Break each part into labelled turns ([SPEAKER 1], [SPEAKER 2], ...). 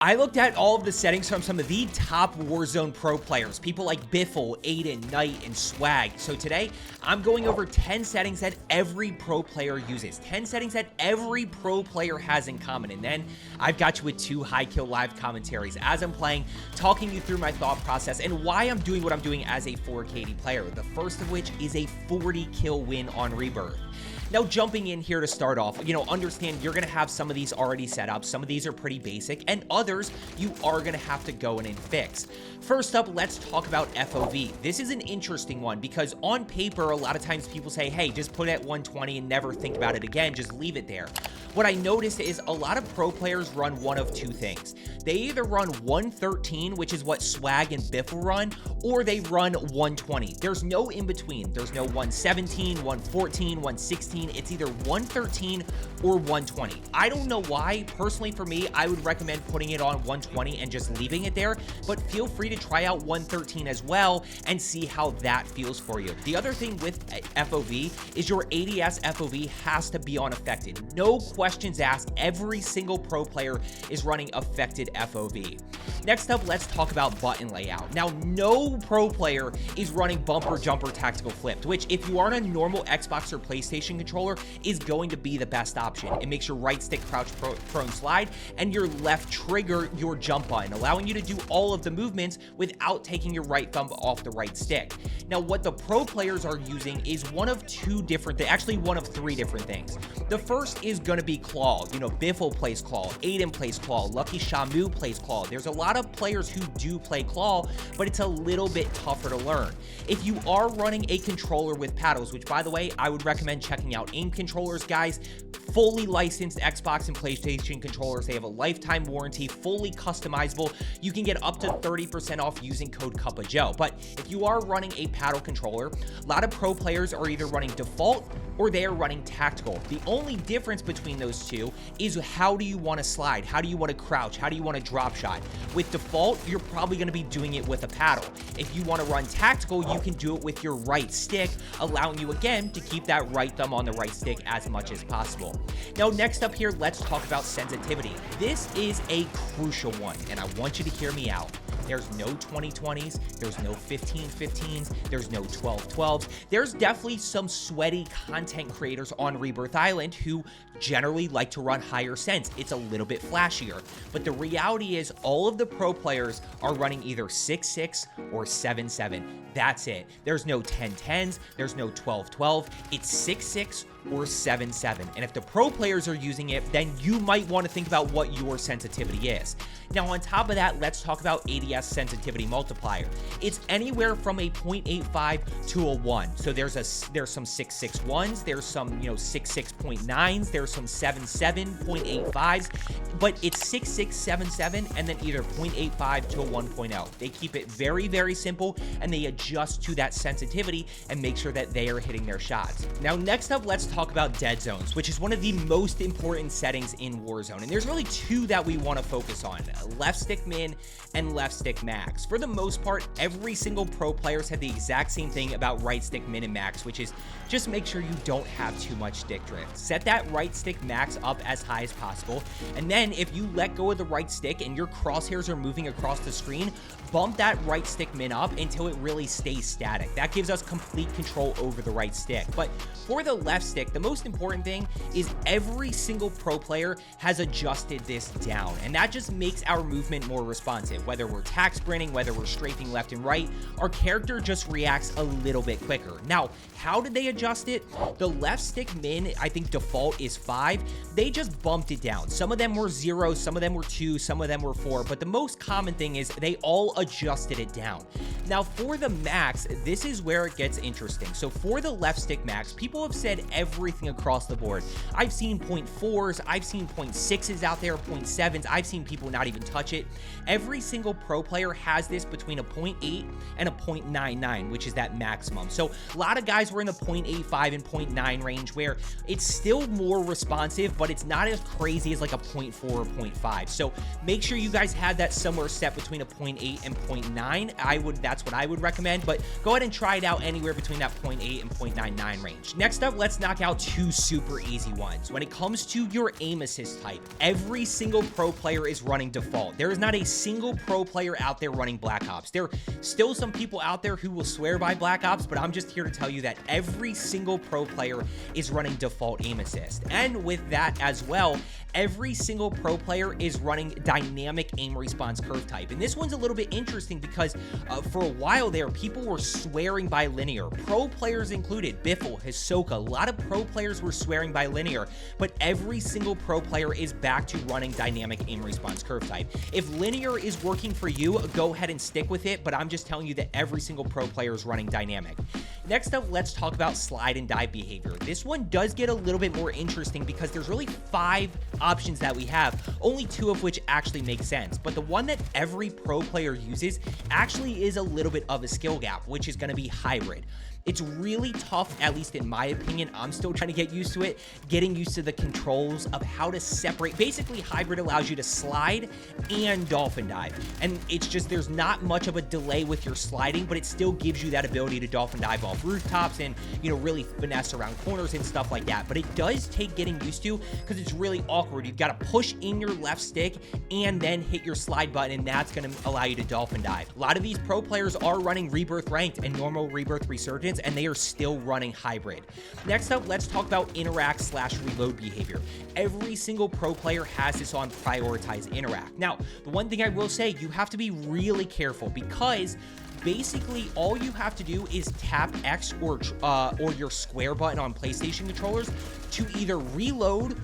[SPEAKER 1] I looked at all of the settings from some of the top Warzone pro players, people like Biffle, Aiden, Knight, and Swag. So today, I'm going over 10 settings that every pro player uses, 10 settings that every pro player has in common, and then I've got you with 2 high kill live commentaries as I'm playing, talking you through my thought process and why I'm doing what I'm doing as a 4KD player, the first of which is a 40 kill win on Rebirth. Now, jumping in here to start off, understand you're going to have some of these already set up. Some of these are pretty basic, and others you are going to have to go in and fix. First up, let's talk about FOV. This is an interesting one because on paper, a lot of times people say, hey, just put it at 120 and never think about it again. Just leave it there. What I noticed is a lot of pro players run one of 2 things. They either run 113, which is what Swag and Biffle run, or they run 120. There's no in between. There's no 117, 114, 116. It's either 113 or 120. I don't know why. Personally, for me, I would recommend putting it on 120 and just leaving it there, but feel free to try out 113 as well and see how that feels for you. The other thing with FOV is your ADS FOV has to be on affected. No questions asked. Every single pro player is running affected FOV. Next up, let's talk about button layout. Now, no pro player is running bumper jumper tactical flipped, which if you are on a normal Xbox or PlayStation controller is going to be the best option. It makes your right stick crouch prone slide and your left trigger your jump button, allowing you to do all of the movements without taking your right thumb off the right stick. Now, what the pro players are using is one of 2 different things, actually one of 3 different things. The first is going to be claw. Biffle plays claw, Aiden plays claw, Lucky Shamu plays claw. There's a lot of players who do play claw, but it's a little bit tougher to learn. If you are running a controller with paddles, which by the way, I would recommend checking out aim controllers, guys. Fully licensed Xbox and PlayStation controllers. They have a lifetime warranty, fully customizable. You can get up to 30% off using code CUPOFJOE. But if you are running a paddle controller, a lot of pro players are either running default or they are running tactical. The only difference between those 2 is how do you want to slide? How do you want to crouch? How do you want to drop shot? With default, you're probably going to be doing it with a paddle. If you want to run tactical, you can do it with your right stick, allowing you again to keep that right thumb on the right stick as much as possible. Now, next up here, let's talk about sensitivity. This is a crucial one, and I want you to hear me out. There's no 2020s, there's no 1515s, there's no 1212s. There's definitely some sweaty content creators on Rebirth Island who generally like to run higher sense. It's a little bit flashier, but the reality is all of the pro players are running either 6.6 or 7.7. That's it. There's no 10.10s, there's no 12.12. It's 6.6 or 7.7. And if the pro players are using it, then you might want to think about what your sensitivity is. Now, on top of that, let's talk about ADS sensitivity multiplier. It's anywhere from a 0.85 to a 1. So there's some 6.61s, there's some 6.6.9s, there's some 7.7.85s, but it's 6.677 and then either 0.85 to a 1.0. They keep it very, very simple and they adjust to that sensitivity and make sure that they are hitting their shots. Now, next up, let's talk about Deadzones, which is one of the most important settings in Warzone. And there's really 2 that we want to focus on: left stick min and left stick max. For the most part, every single pro player said the exact same thing about right stick min and max, which is just make sure you don't have too much stick drift. Set that right stick max up as high as possible, and then if you let go of the right stick and your crosshairs are moving across the screen, bump that right stick min up until it really stays static. That gives us complete control over the right stick. But for the left stick, the most important thing is every single pro player has adjusted this down, and that just makes our movement more responsive. Whether we're tack sprinting, whether we're strafing left and right, our character just reacts a little bit quicker. Now, how did they adjust it? The left stick min, I think default is 5. They just bumped it down. Some of them were 0, some of them were 2, some of them were 4, but the most common thing is they all adjusted it down. Now, for the max, this is where it gets interesting. So for the left stick max, people have said everything across the board. I've seen 0.4s, I've seen 0.6s out there, 0.7s, I've seen people not even touch it. Every single pro player has this between a 0.8 and a 0.99, which is that maximum. So a lot of guys were in the 0.85 and 0.9 range, where it's still more responsive, but it's not as crazy as like a 0.4 or 0.5. So make sure you guys have that somewhere set between a 0.8 and 0.9. That's what I would recommend, but go ahead and try it out anywhere between that 0.8 and 0.99 range. Next up, let's knock out two super easy ones. When it comes to your aim assist type, every single pro player is running default. There is not a single pro player out there running Black Ops. There are still some people out there who will swear by Black Ops, but I'm just here to tell you that every single pro player is running default aim assist. And with that as well, every single pro player is running dynamic aim response curve type. And this one's a little bit interesting because for a while there, people were swearing by linear. Pro players included, Biffle, Hisoka, a lot of pro players were swearing by linear, but every single pro player is back to running dynamic aim response curve type. If linear is working for you, go ahead and stick with it, but I'm just telling you that every single pro player is running dynamic. Next up, let's talk about slide and dive behavior. This one does get a little bit more interesting because there's really 5 options that we have, only 2 of which actually make sense. But the one that every pro player uses actually is a little bit of a skill gap, which is going to be hybrid. It's really tough, at least in my opinion. I'm still trying to get used to it, getting used to the controls of how to separate. Basically, hybrid allows you to slide and dolphin dive. And it's just, there's not much of a delay with your sliding, but it still gives you that ability to dolphin dive off rooftops and, you know, really finesse around corners and stuff like that. But it does take getting used to because it's really awkward. You've got to push in your left stick and then hit your slide button, and that's going to allow you to dolphin dive. A lot of these pro players are running rebirth ranked and normal rebirth resurgence, and they are still running hybrid. Next up, let's talk about interact/reload behavior. Every single pro player has this on prioritize interact. Now, the one thing I will say, you have to be really careful because basically all you have to do is tap X or your square button on PlayStation controllers to either reload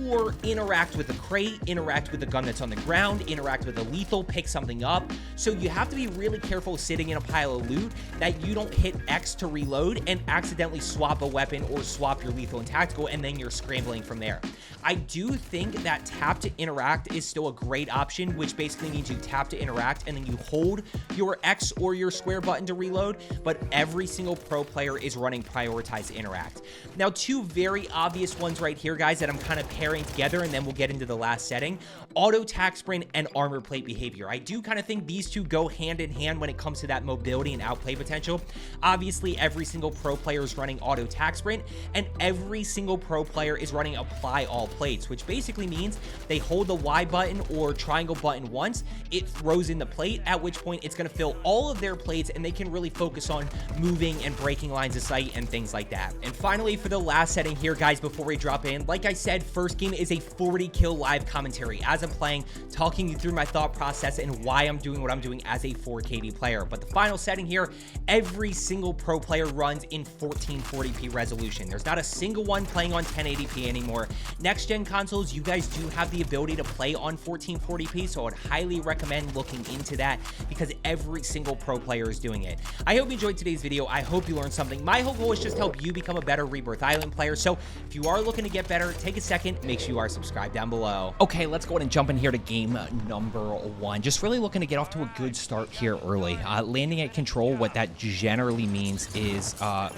[SPEAKER 1] or interact with a crate, interact with the gun that's on the ground, interact with a lethal, pick something up. So you have to be really careful sitting in a pile of loot that you don't hit X to reload and accidentally swap a weapon or swap your lethal and tactical, and then you're scrambling from there. I do think that tap to interact is still a great option, which basically means you tap to interact and then you hold your X or your square button to reload, but every single pro player is running prioritize interact. Now, 2 very obvious ones right here, guys, that I'm kind of pairing together, and then we'll get into the last setting: auto tac sprint and armor plate behavior. I do kind of think these 2 go hand in hand when it comes to that mobility and outplay potential. Obviously, every single pro player is running auto tac sprint, and every single pro player is running apply all plates, which basically means they hold the Y button or triangle button once, it throws in the plate, at which point it's going to fill all of their plates and they can really focus on moving and breaking lines of sight and things like that. And finally, for the last setting here, guys, before we drop in, like I said, first game is a 40 kill live commentary as I'm playing, talking you through my thought process and why I'm doing what I'm doing as a 4KD player. But the final setting here, every single pro player runs in 1440p resolution. There's not a single one playing on 1080p anymore. Next gen consoles, you guys do have the ability to play on 1440p, so I would highly recommend looking into that because every single pro player is doing it. I hope you enjoyed today's video. I hope you learned something. My whole goal is just to help you become a better Rebirth Island player. So if you are looking to get better, take a second, make sure you are subscribed down below. Okay, let's go ahead and jump in here to game number 1. Just really looking to get off to a good start here early. Landing at control, what that generally means is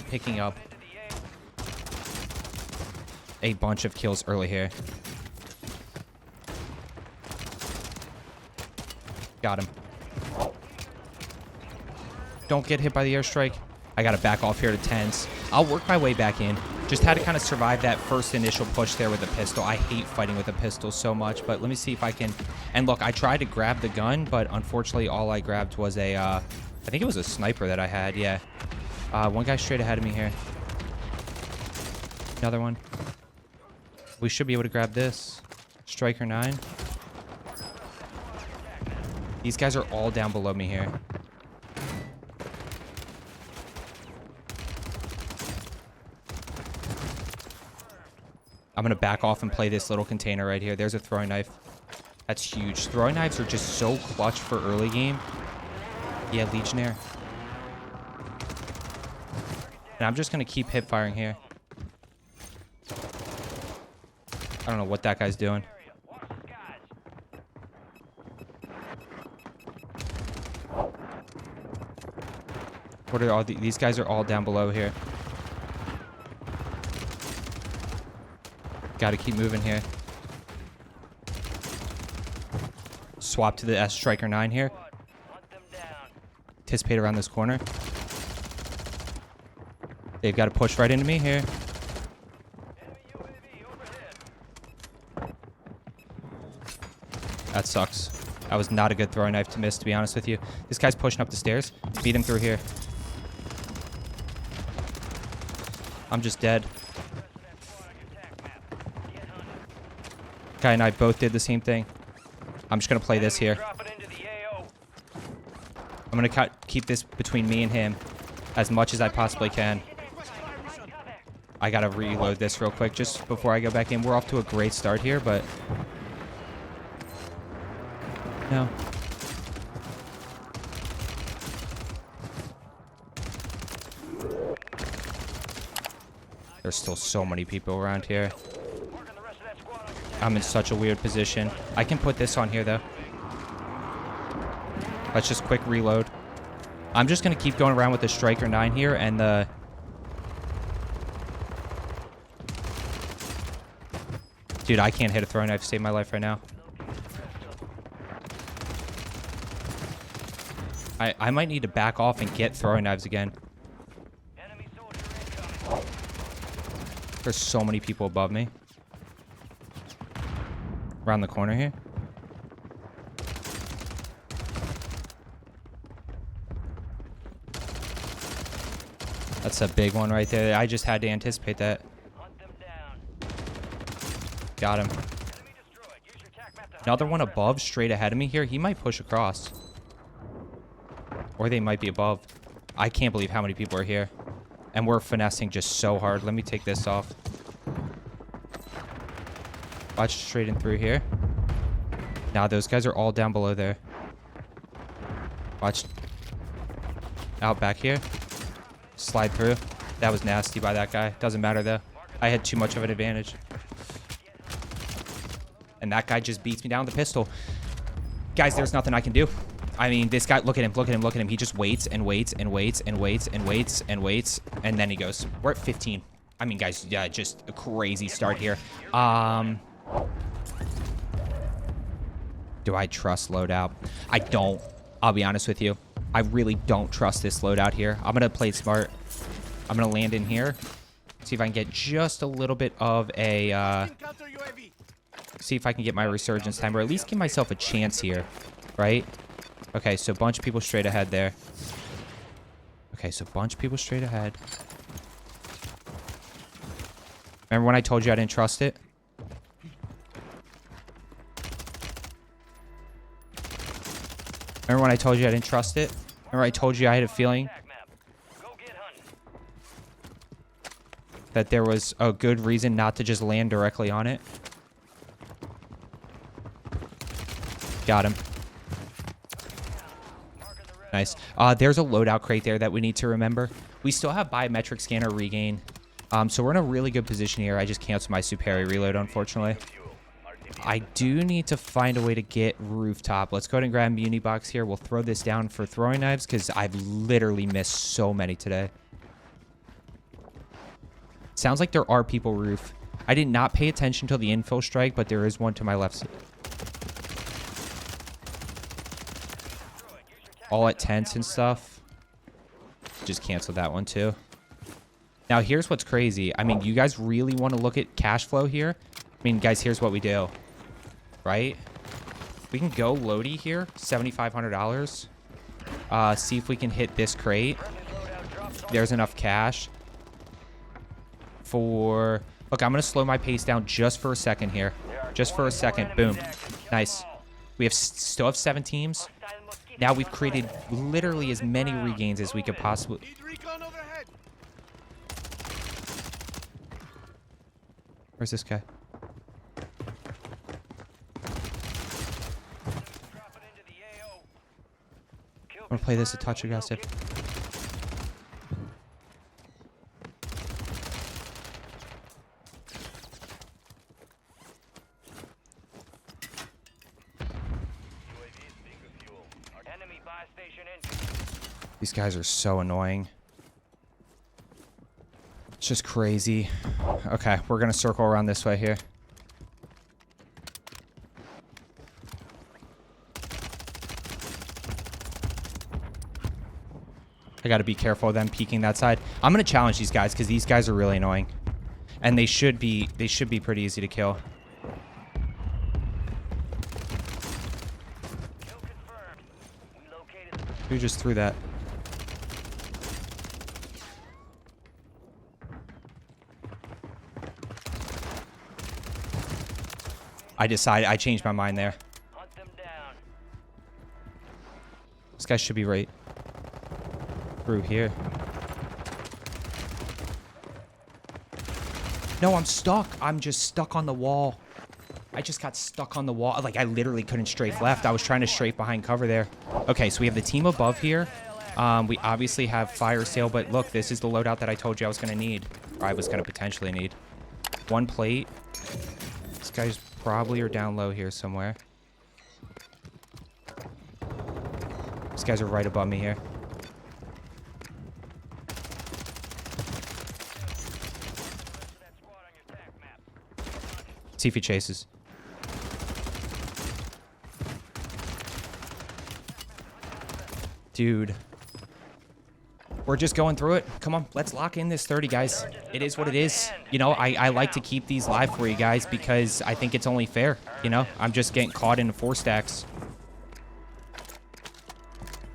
[SPEAKER 1] picking up a bunch of kills early here. Got him. Don't get hit by the airstrike. I gotta back off here to 10s. I'll work my way back in. Just had to kind of survive that first initial push there with a pistol. I hate fighting with a pistol so much, but let me see if I can. And look, I tried to grab the gun, but unfortunately all I grabbed was a, I think it was a sniper that I had, yeah. One guy straight ahead of me here. Another one. We should be able to grab this. Striker 9. These guys are all down below me here. I'm going to back off and play this little container right here. There's a throwing knife. That's huge. Throwing knives are just so clutch for early game. Yeah, Legionnaire. And I'm just going to keep hip firing here. I don't know what that guy's doing. What are all these guys are all down below here.
[SPEAKER 2] Gotta keep moving here. Swap to the S Striker 9 here. Anticipate around this corner. They've got to push right into me here. That sucks. That was not a good throwing knife to miss, to be honest with you. This guy's pushing up the stairs. Beat him through here. I'm just dead. Guy and I both did the same thing. I'm just going to play this here. I'm going to keep this between me and him as much as I possibly can. I got to reload this real quick just before I go back in. We're off to a great start here, but... No. There's still so many people around here. I'm in such a weird position. I can put this on here, though. Let's just quick reload. I'm just going to keep going around with the Striker 9 here and the... Dude, I can't hit a throwing knife to save my life right now. I might need to back off and get throwing knives again. There's so many people above me. Around the corner here. That's a big one right there. I just had to anticipate that. Got him. Another one above, straight ahead of me here. He might push across. Or they might be above. I can't believe how many people are here. And we're finessing just so hard. Let me take this off. Watch straight in through here. Now those guys are all down below there. Watch. Out back here. Slide through. That was nasty by that guy. Doesn't matter though. I had too much of an advantage. And that guy just beats me down with the pistol. Guys, there's nothing I can do. I mean, this guy, look at him, look at him, look at him. He just waits and waits and waits and waits and waits and waits. And then he goes. We're at 15. I mean, guys, yeah, just a crazy start here. Do I trust loadout? I don't. I'll be honest with you. I really don't trust this loadout here. I'm going to play it smart. I'm going to land in here. See if I can get just a little bit of a... see if I can get my resurgence time, or at least give myself a chance here, right? Okay, so a bunch of people straight ahead there. Okay, so a bunch of people straight ahead. Remember when I told you I didn't trust it? Remember when I told you I didn't trust it? Remember I told you I had a feeling that there was a good reason not to just land directly on it? Got him. Nice. There's a loadout crate there that we need to remember. We still have biometric scanner regain. So we're in a really good position here. I just canceled my superior reload, unfortunately. I do need to find a way to get rooftop. Let's go ahead and grab Muni box here. We'll throw this down for throwing knives because I've literally missed so many today. Sounds like there are people roof. I did not pay attention to the infill strike, but there is one to my left side. All at tents and stuff. Just canceled that one too. Now here's what's crazy. I mean, you guys really want to look at cash flow here? I mean, guys, here's what we do. Right? We can go Lodi here. $7,500. See if we can hit this crate. There's enough cash. For... Look, I'm going to slow my pace down just for a second here. Just for a second. Boom. Nice. We still have 7 teams. Now we've created literally as many regains as we could possibly... Where's this guy? I'm gonna play this a touch aggressive. These guys are so annoying. It's just crazy. Okay, we're gonna circle around this way here. I got to be careful of them peeking that side. I'm going to challenge these guys because these guys are really annoying. And they should be pretty easy to kill. Who just threw that? I changed my mind there. This guy should be right through here. No, I'm stuck. I'm just stuck on the wall. I just got stuck on the wall. Like, I literally couldn't strafe left. I was trying to strafe behind cover there. Okay, so we have the team above here. We obviously have fire sale, but look, this is the loadout that I told you I was going to need. Or I was going to potentially need. One plate. This guy's probably are down low here somewhere. These guys are right above me here. See if he chases. Dude. We're just going through it. Come on, let's lock in this 30, guys. It is what it is. You know, I like to keep these live for you guys because I think it's only fair. You know, I'm just getting caught into 4 stacks.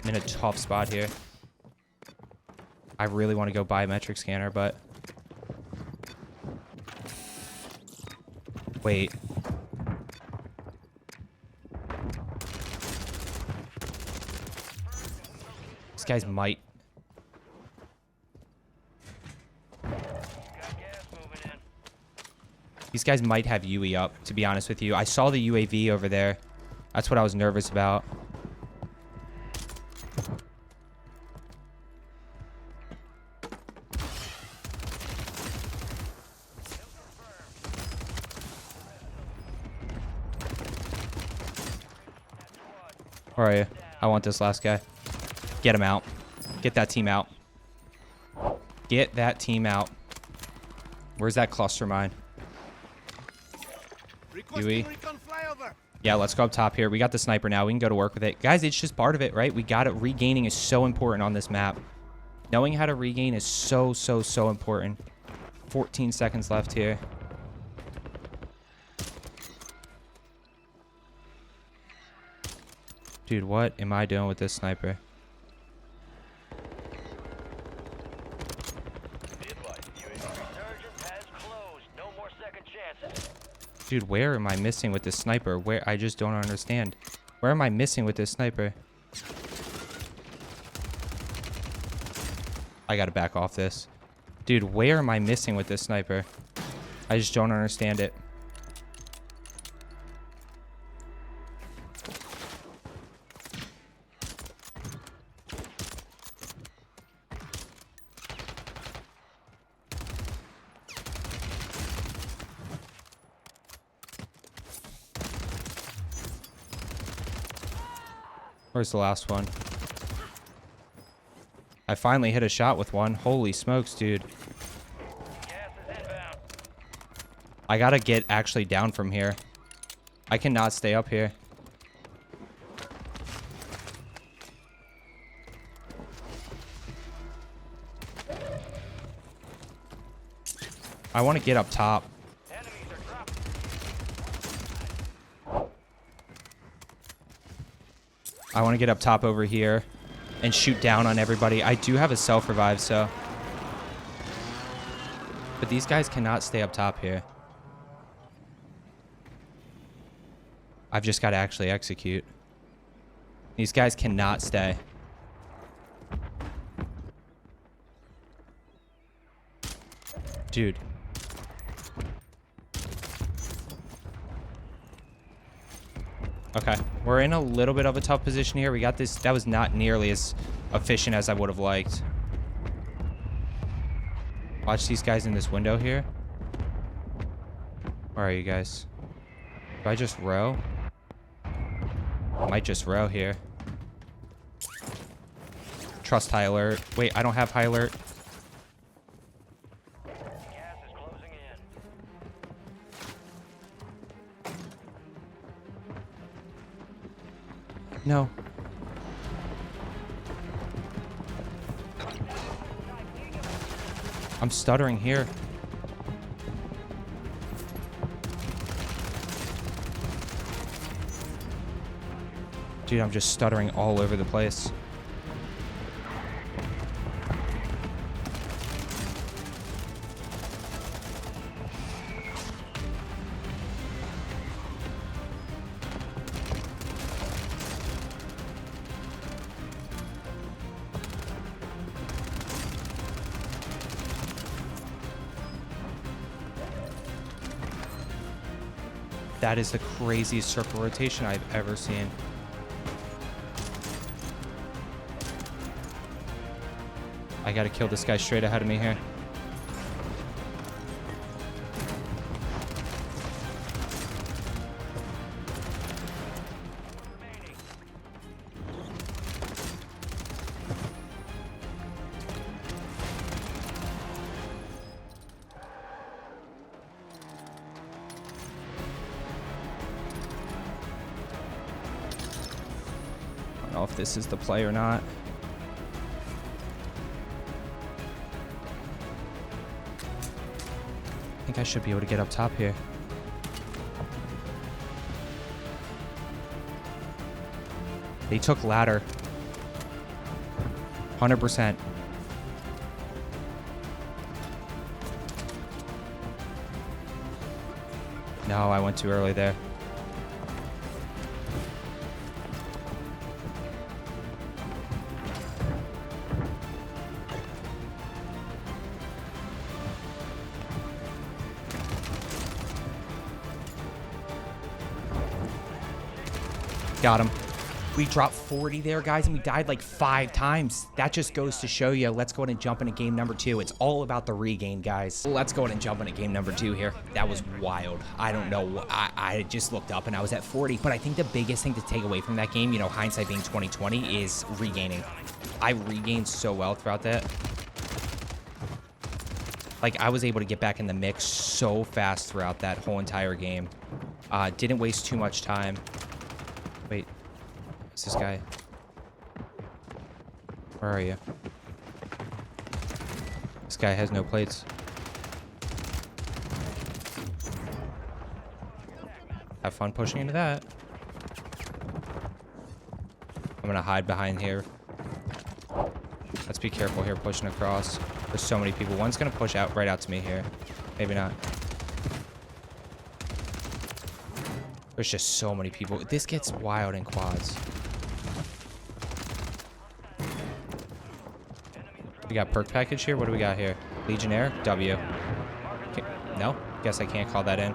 [SPEAKER 2] I'm in a tough spot here. I really want to go biometric scanner, but... Wait. These guys might... These guys might have UE up, to be honest with you. I saw the UAV over there. That's what I was nervous about. Where are you? I want this last guy. Get him out. Get that team out. Get that team out. Where's that cluster mine? UE. Yeah, let's go up top here. We got the sniper now. We can go to work with it. Guys, it's just part of it, right? We got it. Regaining is so important on this map. Knowing how to regain is so important. 14 seconds left here. Dude, what am I doing with this sniper? Dude, where am I missing with this sniper? Where? I just don't understand. Where am I missing with this sniper? I gotta back off this. Dude, where am I missing with this sniper? I just don't understand it. Where's the last one? I finally hit a shot with one. Holy smokes, dude. I gotta get actually down from here. I cannot stay up here. I want to get up top. I want to get up top over here and shoot down on everybody. I do have a self-revive, so... But these guys cannot stay up top here. I've just got to actually execute. These guys cannot stay. Dude. Okay, we're in a little bit of a tough position here. We got this. That was not nearly as efficient as I would have liked. Watch these guys in this window here. Where are you guys? Do I just row? I might just row here. Trust high alert. Wait, I don't have high alert. No. I'm stuttering here. Dude, I'm just stuttering all over the place. That is the craziest circle rotation I've ever seen. I gotta kill this guy straight ahead of me here. I don't know if this is the play or not. I think I should be able to get up top here. They took ladder. 100%. No, I went too early there. Got him.
[SPEAKER 1] We dropped 40 there, guys, and we died like 5 times. That just goes to show you. Let's go ahead and jump into game number 2. It's all about the regain, guys. Let's go ahead and jump into game number 2 here. That was wild. I don't know. I just looked up and I was at 40. But I think the biggest thing to take away from that game, you know, hindsight being 2020, is regaining. I regained so well throughout that. Like, I was able to get back in the mix so fast throughout that whole entire game. Didn't waste too much time. Wait. What's this guy? Where are you? This guy has no plates. Have fun pushing into that. I'm gonna hide behind here. Let's be careful here pushing across. There's so many people. One's gonna push out right out to me here. Maybe not. There's just so many people. This gets wild in quads. We got perk package here. What do we got here? Legionnaire? W. Okay. No? Guess I can't call that in.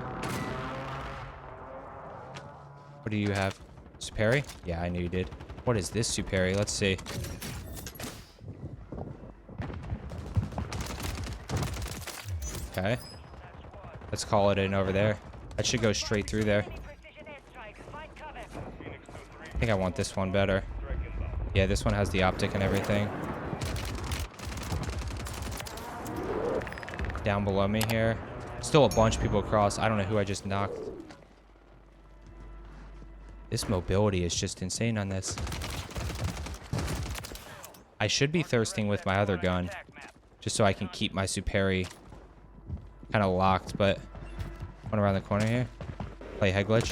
[SPEAKER 1] What do you have? Superi? Yeah, I knew you did. What is this Superi? Let's see. Okay. Let's call it in over there. That should go straight through there. I think I want this one better. Yeah, this one has the optic and everything. Down below me here. Still a bunch of people across. I don't know who I just knocked. This mobility is just insane on this. I should be thirsting with my other gun, just so I can keep my Superi kind of locked, but one around the corner here. Play head glitch.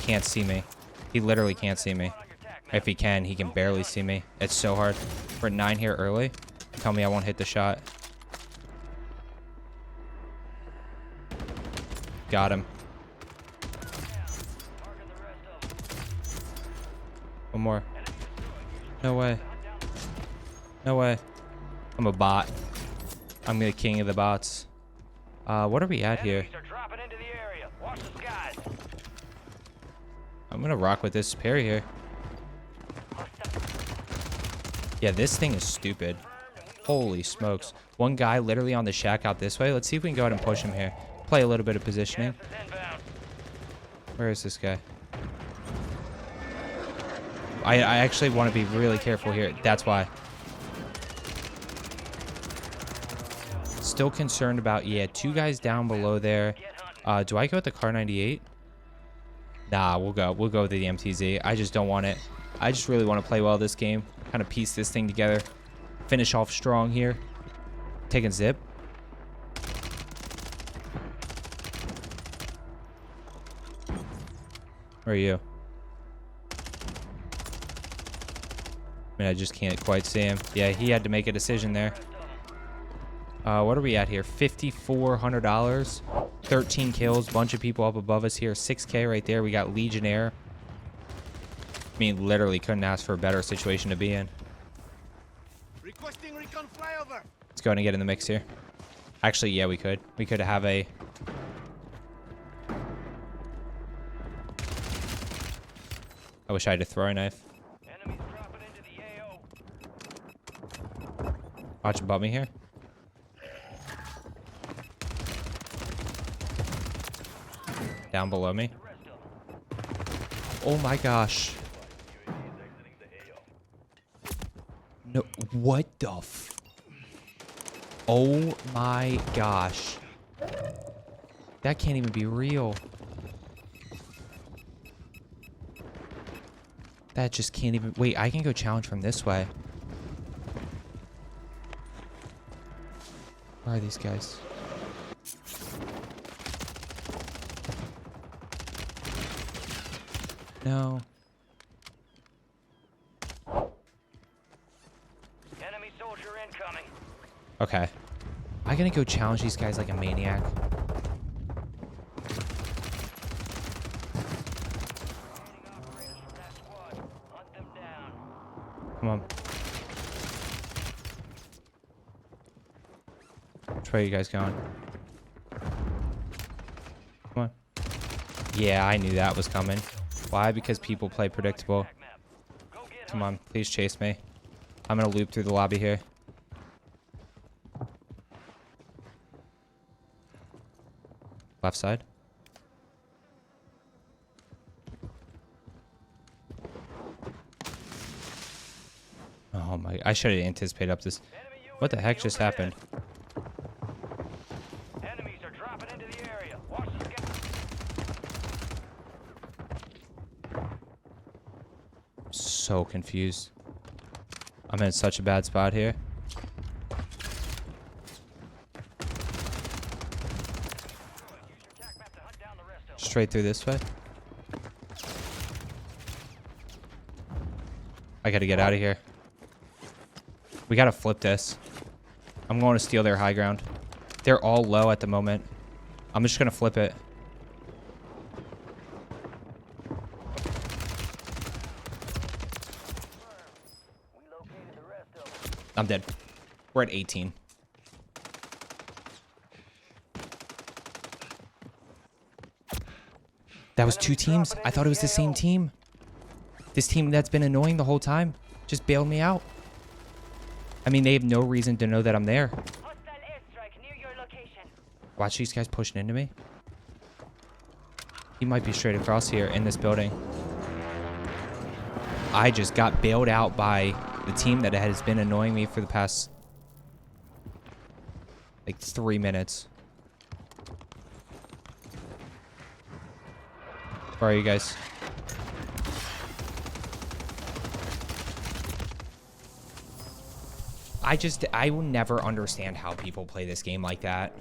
[SPEAKER 1] Can't see me. He literally can't see me. If he can barely see me. It's so hard. We're at 9 here early. Tell me I won't hit the shot. Got him. One more. No way. No way. I'm a bot. I'm the king of the bots. What are we at here? I'm gonna rock with this Superi here. Yeah, this thing is stupid. Holy smokes. One guy literally on the shack out this way. Let's see if we can go ahead and push him here. Play a little bit of positioning. Where is this guy? I actually want to be really careful here. That's why. Still concerned about, yeah, 2 guys down below there. Do I go with the Car 98? Nah, we'll go with the MTZ. I just don't want it. I just really want to play well this game. Kind of piece this thing together. Finish off strong here. Taking zip.
[SPEAKER 2] Where are you? I mean, I just can't quite see him. Yeah, he had to make a decision there. What are we at here? $5,400. 13 kills. Bunch of people up above us here. 6K right there. We got Legionnaire. I mean, literally couldn't ask for a better situation to be in.
[SPEAKER 3] Requesting recon flyover.
[SPEAKER 2] Let's go ahead and get in the mix here. Actually, yeah, we could. We could have a... I wish I had a throwing knife.
[SPEAKER 3] Enemies dropping into the AO.
[SPEAKER 2] Watch above me here. Down below me. Oh my gosh. No, what the f... Oh my gosh. That can't even be real. That just can't even... Wait, I can go challenge from this way. Where are these guys? No.
[SPEAKER 3] Enemy soldier incoming.
[SPEAKER 2] Okay. I'm gonna go challenge these guys like a maniac.
[SPEAKER 3] Operators from that squad. Hunt them down.
[SPEAKER 2] Come on. Which way are you guys going? Come on. Yeah, I knew that was coming. Why? Because people play predictable.
[SPEAKER 3] Go get
[SPEAKER 2] Come on, please chase me. I'm gonna loop through the lobby here. Left side. Oh my, I should have anticipated up this. What the heck just happened?
[SPEAKER 3] Enemies are dropping into the area. Watch the scout.
[SPEAKER 2] So confused. I'm in such a bad spot here.
[SPEAKER 3] Use your tac map to hunt down the rest of them.
[SPEAKER 2] Straight through this way. I gotta get out of here. We gotta flip this. I'm going to steal their high ground. They're all low at the moment. I'm just gonna flip it.
[SPEAKER 3] We located the rest of them.
[SPEAKER 2] I'm dead. We're at 18. That was two teams? I thought it was the same team. This team that's been annoying the whole time just bailed me out. I mean, they have no reason to know that I'm there.
[SPEAKER 3] Hostile airstrike near your location.
[SPEAKER 2] Watch these guys pushing into me. He might be straight across here in this building. I just got bailed out by the team that has been annoying me for the past, like, 3 minutes. Where are you guys? I will never understand how people play this game like that.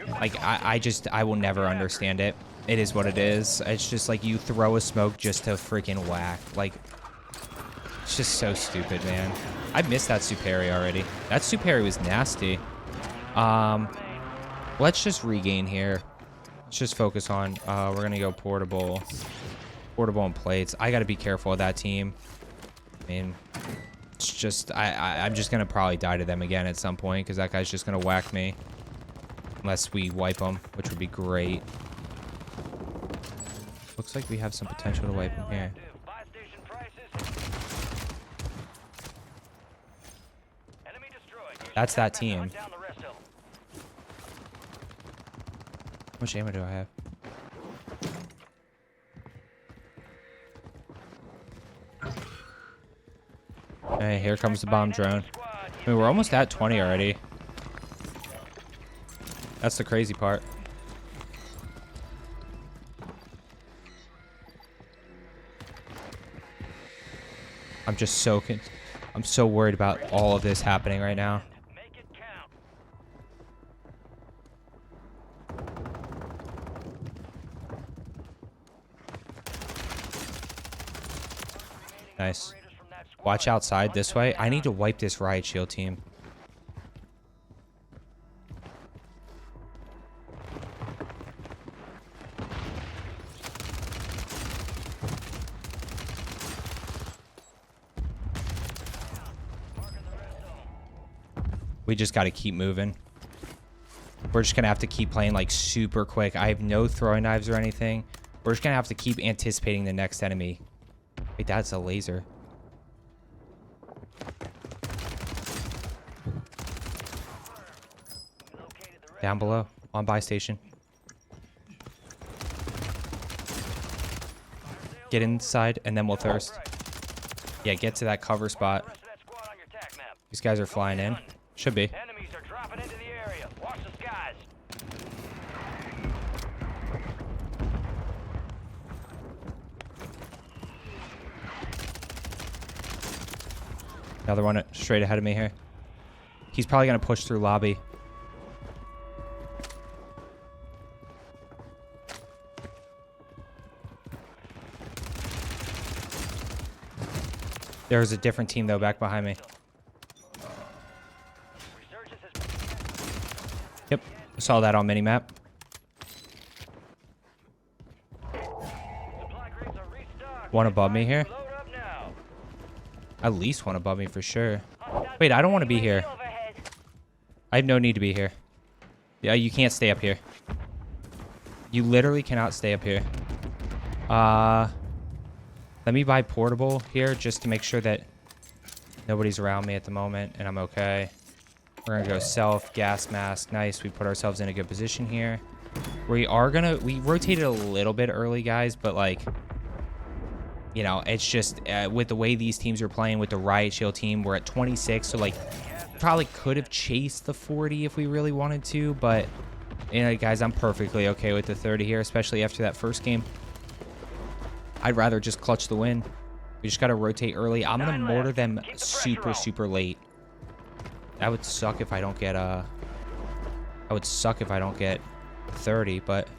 [SPEAKER 2] Like, I will never understand it. It is what it is. It's just like you throw a smoke just to freaking whack. Like, it's just so stupid, man. I missed that Superi already. That Superi was nasty. Let's just regain here. Let's just focus on, we're gonna go portable. Portable and plates. I gotta be careful of that team. I mean, it's just, I'm just gonna probably die to them again at some point, because that guy's just gonna whack me. Unless we wipe him, which would be great. Looks like we have some potential to wipe him here.
[SPEAKER 3] Buy station prices. Enemy destroyed. Use
[SPEAKER 2] That's
[SPEAKER 3] your
[SPEAKER 2] that
[SPEAKER 3] tac map to
[SPEAKER 2] team.
[SPEAKER 3] hunt down the rest of them.
[SPEAKER 2] How much ammo do I have? Hey, here comes the bomb drone. I mean, we're almost at 20 already. That's the crazy part. I'm just so I'm so worried about all of this happening right now.
[SPEAKER 3] Make it count.
[SPEAKER 2] Nice. Watch outside this way. I need to wipe this riot shield team. We just got to keep moving. We're just going to have to keep playing like super quick. I have no throwing knives or anything. We're just going to have to keep anticipating the next enemy. Wait, that's a laser. Down below, on buy station. Get inside, and then we'll thirst. Yeah, get to that cover spot. These guys are flying in. Should be.
[SPEAKER 3] Enemies are dropping into the area. Watch the skies.
[SPEAKER 2] Another one straight ahead of me here. He's probably going to push through lobby. There's a different team, though, back behind me. Yep, saw that on minimap. One above me here. At least one above me for sure. Wait, I don't want to be here. I have no need to be here. Yeah, you can't stay up here. You literally cannot stay up here. Let me buy portable here just to make sure that nobody's around me at the moment and I'm okay. We're gonna go self, gas mask. Nice, we put ourselves in a good position here. We rotated a little bit early, guys, but like, you know, it's just with the way these teams are playing with the riot shield team, we're at 26, so like probably could have chased the 40 if we really wanted to, but you know, guys, I'm perfectly okay with the 30 here, especially after that first game. I'd rather just clutch the win. We just got to rotate early. I'm going to mortar them super late. That would suck if I don't get that would suck if I don't get 30, but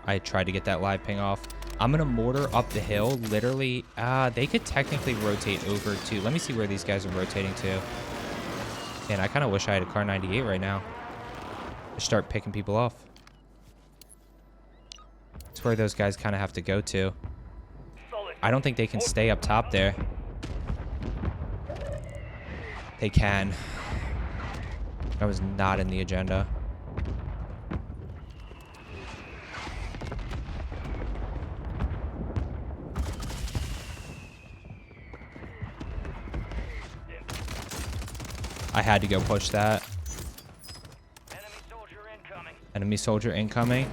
[SPEAKER 2] I tried to get that live ping off. I'm going to mortar up the hill. Literally, they could technically rotate over to. Let me see where these guys are rotating to. Man, I kind of wish I had a car 98 right now. Just start picking people off. That's where those guys kind of have to go to. I don't think they can stay up top there. They can. That was not in the agenda. I had to go push that.
[SPEAKER 3] Enemy soldier incoming.
[SPEAKER 2] Enemy soldier incoming.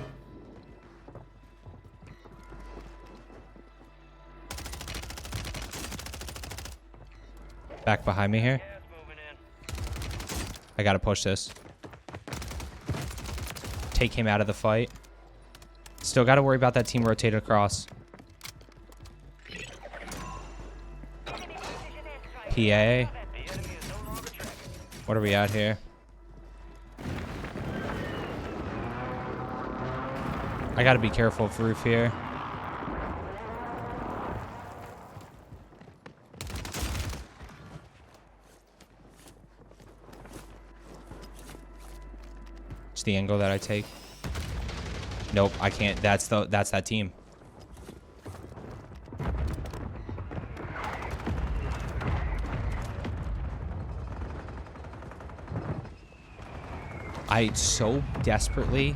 [SPEAKER 2] Back behind me here.
[SPEAKER 3] Gas moving in.
[SPEAKER 2] I gotta push this. Take him out of the fight. Still gotta worry about that team rotated across. PA. What are we at here? I gotta be careful of roof here. It's the angle that I take. Nope, I can't. That's that team. I so desperately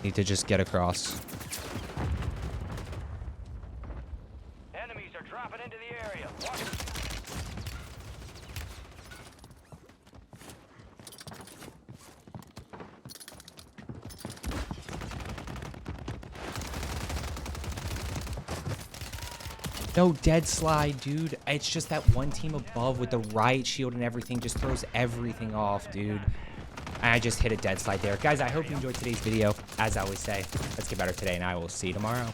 [SPEAKER 2] need to just get across.
[SPEAKER 3] Enemies are dropping into the area. Watch it.
[SPEAKER 2] No dead slide, dude. It's just that one team above with the riot shield and everything just throws everything off, dude. I just hit a dead slide there. Guys, I hope you enjoyed today's video. As I always say, let's get better today, and I will see you tomorrow.